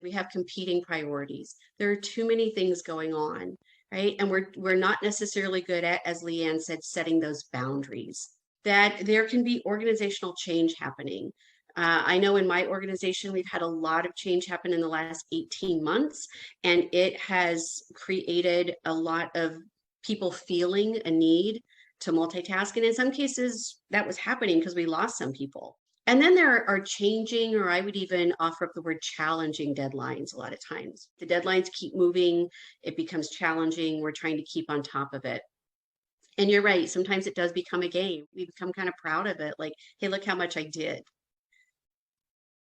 We have competing priorities. There are too many things going on, right? And we're not necessarily good at, as Leanne said, setting those boundaries. That there can be organizational change happening. I know in my organization, we've had a lot of change happen in the last 18 months, and it has created a lot of people feeling a need to multitask. And in some cases, that was happening because we lost some people. And then there are changing, or I would even offer up the word challenging deadlines a lot of times. The deadlines keep moving, it becomes challenging, we're trying to keep on top of it. And you're right, sometimes it does become a game. We become kind of proud of it, like, hey, look how much I did.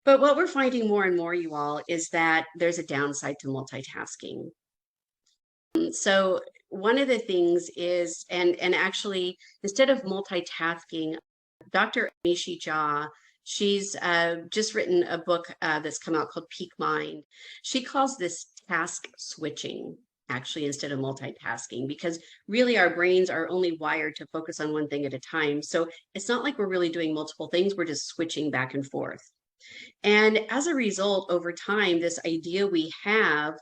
But what we're finding more and more, you all, is that there's a downside to multitasking. So one of the things is, and actually, instead of multitasking, Dr. Amishi Jha, she's just written a book that's come out called Peak Mind. She calls this task switching, actually, instead of multitasking, because really our brains are only wired to focus on one thing at a time. So it's not like we're really doing multiple things, we're just switching back and forth. And as a result, over time, this idea we have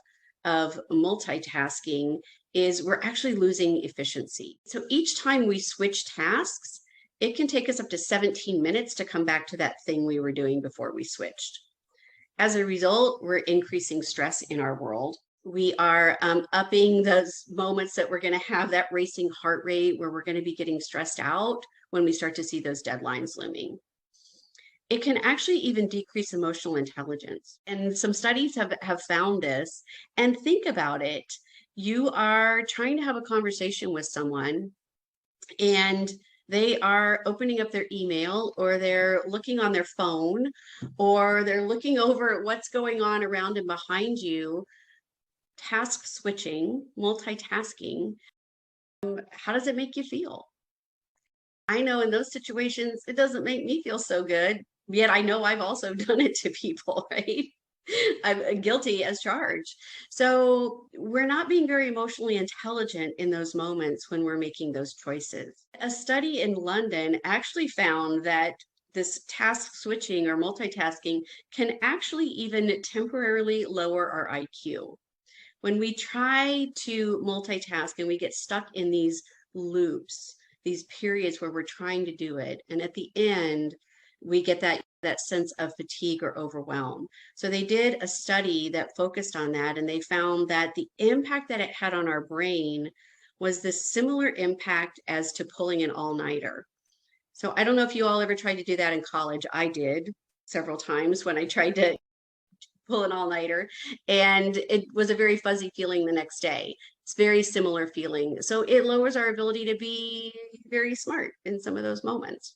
of multitasking is we're actually losing efficiency. So each time we switch tasks, it can take us up to 17 minutes to come back to that thing we were doing before we switched. As a result, we're increasing stress in our world. We are upping those moments that we're going to have that racing heart rate where we're going to be getting stressed out when we start to see those deadlines looming. It can actually even decrease emotional intelligence. And some studies have found this. And think about it. You are trying to have a conversation with someone and they are opening up their email, or they're looking on their phone, or they're looking over at what's going on around and behind you. Task switching, multitasking, how does it make you feel? I know in those situations, it doesn't make me feel so good. Yet I know I've also done it to people, right? I'm guilty as charged. So we're not being very emotionally intelligent in those moments when we're making those choices. A study in London actually found that this task switching or multitasking can actually even temporarily lower our IQ. When we try to multitask and we get stuck in these loops, these periods where we're trying to do it, and at the end, we get that sense of fatigue or overwhelm. So they did a study that focused on that, and they found that the impact that it had on our brain was the similar impact as to pulling an all-nighter. So I don't know if you all ever tried to do that in college. I did several times when I tried to pull an all-nighter, and it was a very fuzzy feeling the next day. It's very similar feeling. So it lowers our ability to be very smart in some of those moments.